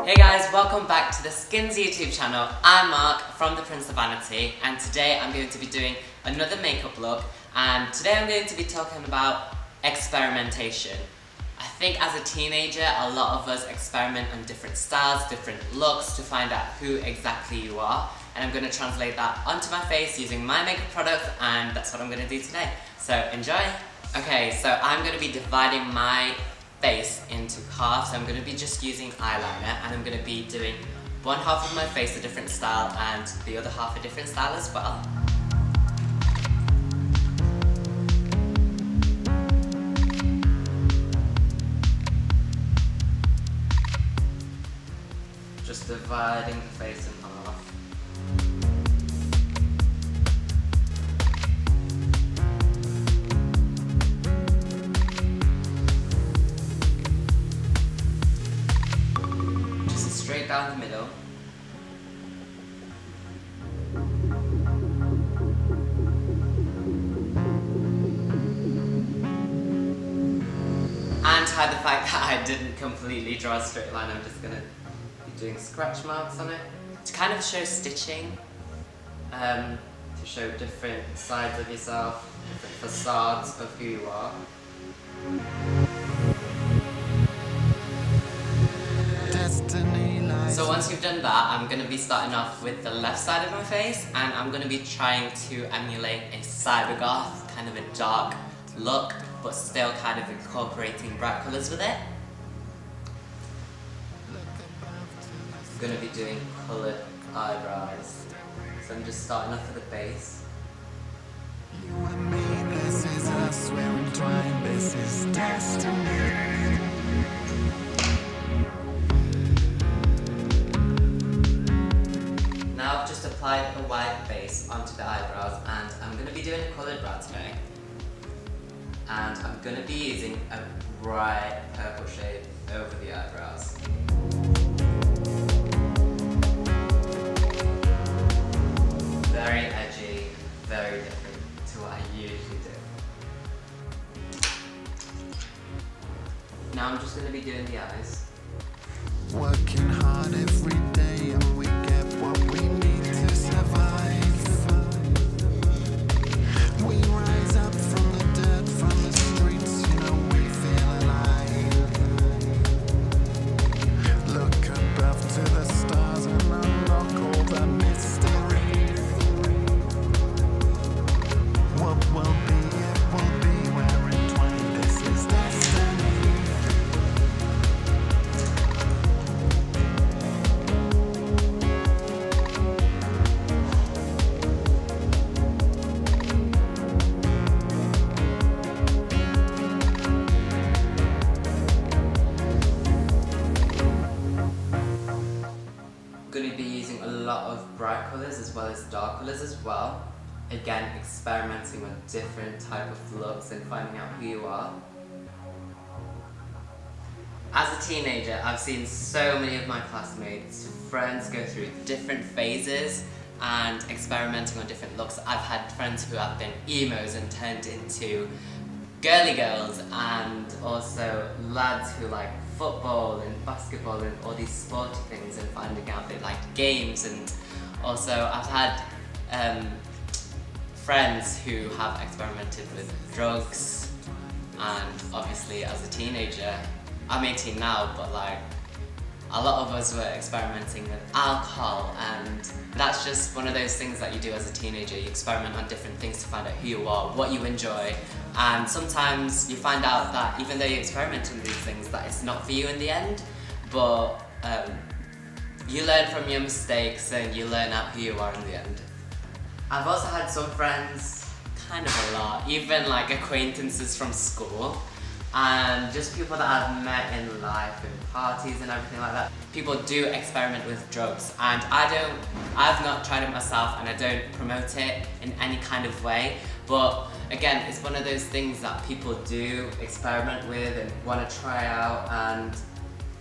Hey guys, welcome back to the Skins YouTube channel. I'm Marc from the Prince of Vanity, and today I'm going to be doing another makeup look, and today I'm going to be talking about experimentation. I think as a teenager, a lot of us experiment on different styles, different looks to find out who exactly you are, and I'm going to translate that onto my face using my makeup product, and that's what I'm going to do today. So enjoy! Okay, so I'm going to be dividing my face into half, so I'm going to be just using eyeliner, and I'm going to be doing one half of my face a different style and the other half a different style as well. Just dividing the face in half. Straight down the middle. And hide the fact that I didn't completely draw a straight line, I'm just gonna be doing scratch marks on it to kind of show stitching, to show different sides of yourself, different facades of who you are. So once you've done that, I'm going to be starting off with the left side of my face, and I'm going to be trying to emulate a cybergoth, kind of a dark look, but still kind of incorporating bright colours with it. I'm going to be doing coloured eyebrows, so I'm just starting off with the base. You and me, this is us, we're entwined, this is destiny. Now I've just applied a white base onto the eyebrows, and I'm going to be doing a coloured brow today. And I'm going to be using a bright purple shade over the eyebrows. Very edgy, very different to what I usually do. Now I'm just going to be doing the eyes. Working hard every day and we get what we need to survive. We rise up from the dirt, from the streets, you know we feel alive. Look above to the stars and unlock all the mystery. What will be, it will be, we're entwined, this is destiny. Going to be using a lot of bright colours as well as dark colours as well. Again, experimenting with different type of looks and finding out who you are. As a teenager, I've seen so many of my classmates, friends go through different phases and experimenting on different looks. I've had friends who have been emos and turned into girly girls, and also lads who like football and basketball and all these sporty things and finding out they like games. And also I've had friends who have experimented with drugs, and obviously as a teenager, I'm 18 now, but like a lot of us were experimenting with alcohol, and that's just one of those things that you do as a teenager. You experiment on different things to find out who you are, what you enjoy, and sometimes you find out that even though you experiment with these things, that it's not for you in the end, but you learn from your mistakes and you learn out who you are in the end. I've also had some friends, kind of a lot, even like acquaintances from school, and just people that I've met in life and parties and everything like that. People do experiment with drugs, and I've not tried it myself, and I don't promote it in any kind of way, but again, it's one of those things that people do experiment with and want to try out, and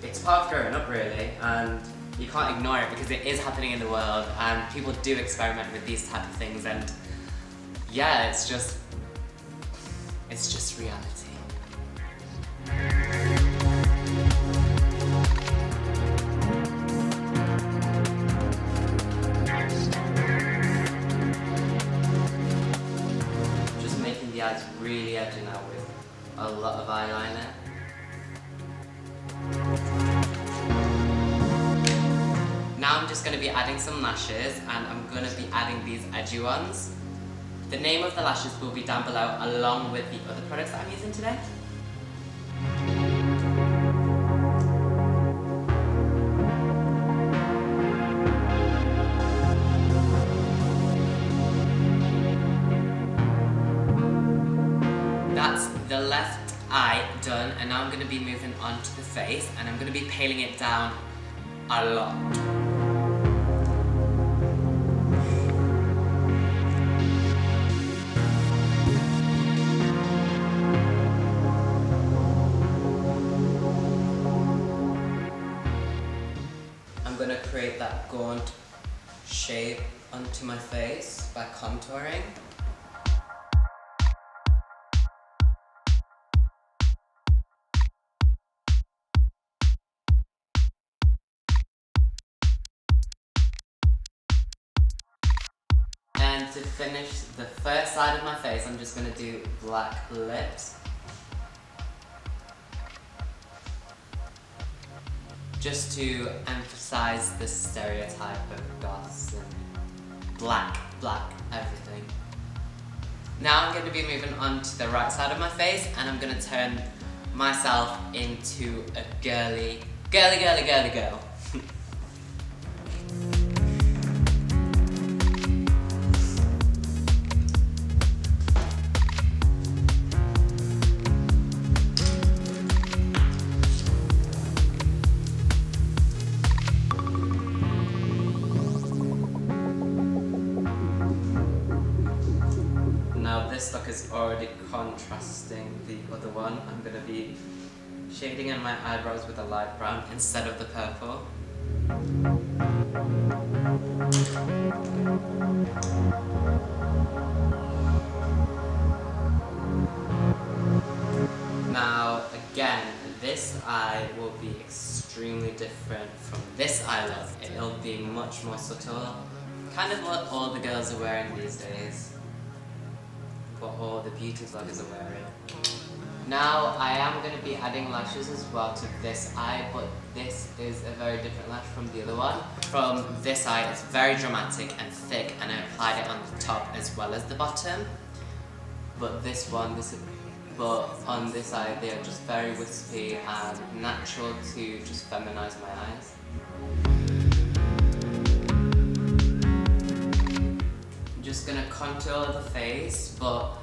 it's part of growing up really, and you can't ignore it because it is happening in the world, and people do experiment with these type of things, and yeah, it's just reality. Now I'm just going to be adding some lashes, and I'm going to be adding these edgy ones. The name of the lashes will be down below along with the other products that I'm using today. That's the left eye done, and now I'm going to be moving on to the face, and I'm going to be paling it down a lot. I'm going to create that gaunt shape onto my face by contouring. And to finish the first side of my face, I'm just going to do black lips. Just to emphasize the stereotype of goths and black everything. Now I'm going to be moving on to the right side of my face, and I'm going to turn myself into a girly girl. This look is already contrasting the other one. I'm going to be shading in my eyebrows with a light brown instead of the purple. Now again, this eye will be extremely different from this eye look. It'll be much more subtle, kind of what all the girls are wearing these days. What all the beauty vloggers are wearing. Now I am going to be adding lashes as well to this eye, but this is a very different lash from the other one. From this eye, it's very dramatic and thick, and I applied it on the top as well as the bottom. But this one, on this eye, they are just very wispy and natural to just feminize my eyes. Just gonna contour the face, but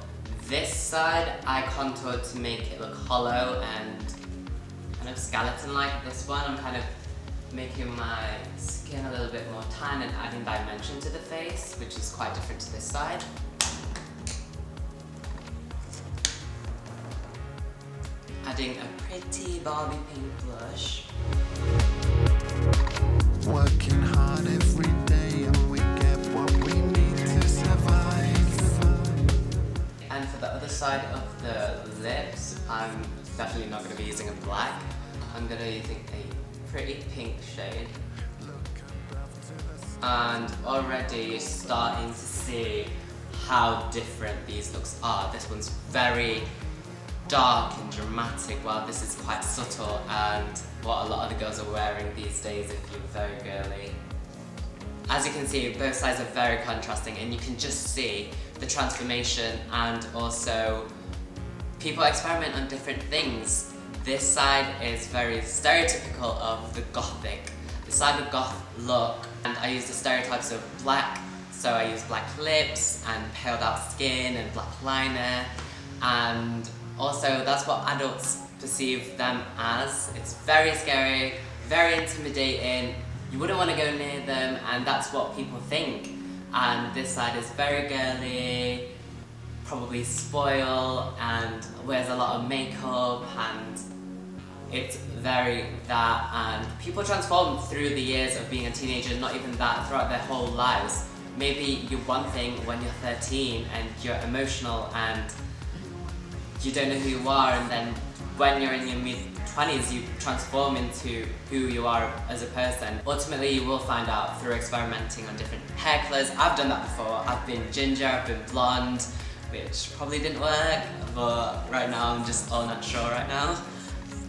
this side I contoured to make it look hollow and kind of skeleton-like. This one I'm kind of making my skin a little bit more tan and adding dimension to the face, which is quite different to this side. Adding a pretty Barbie pink blush. Working hard every day and we get what we need to survive. And for the other side of the lips, I'm definitely not going to be using a black. I'm going to be using a pretty pink shade. And already you're starting to see how different these looks are. This one's very dark and dramatic, while this is quite subtle and what a lot of the girls are wearing these days if you're very girly. As you can see, both sides are very contrasting, and you can just see the transformation, and also people experiment on different things. This side is very stereotypical of the gothic, the side of goth look, and I use the stereotypes of black, so I use black lips and paled out skin and black liner, and also that's what adults perceive them as. It's very scary, very intimidating, you wouldn't want to go near them, and that's what people think. And this side is very girly, probably spoiled, and wears a lot of makeup, and it's very that, and people transform through the years of being a teenager, not even that, throughout their whole lives. Maybe you're one thing when you're 13 and you're emotional and you don't know who you are, and then when you're in your mid-20s you transform into who you are as a person. Ultimately you will find out through experimenting on different hair colours. I've done that before. I've been ginger, I've been blonde, which probably didn't work, but right now I'm just all natural right now.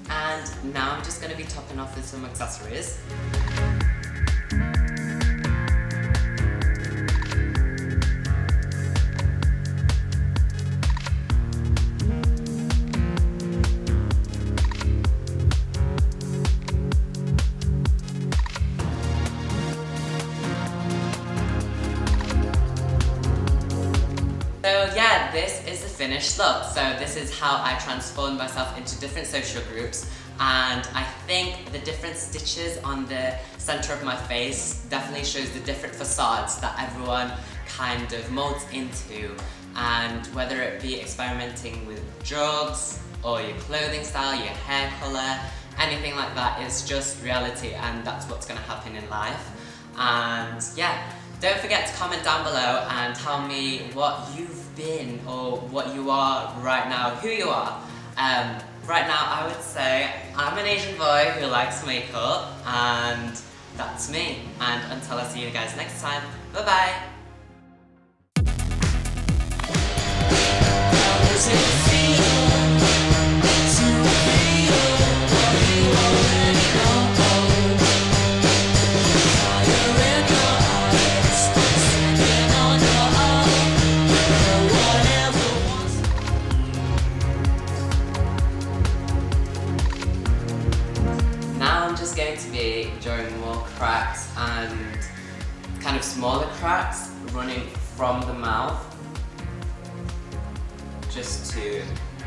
And now I'm just going to be topping off with some accessories. So yeah, this is the finished look. So this is how I transformed myself into different social groups, and I think the different stitches on the center of my face definitely shows the different facades that everyone kind of molds into, and whether it be experimenting with drugs or your clothing style, your hair colour, anything like that is just reality, and that's what's going to happen in life. And yeah, don't forget to comment down below and tell me what you've been or what you are right now, who you are. Right now I would say I'm an Asian boy who likes makeup, and that's me. And until I see you guys next time, bye bye. Going to be drawing more cracks and kind of smaller cracks running from the mouth, just to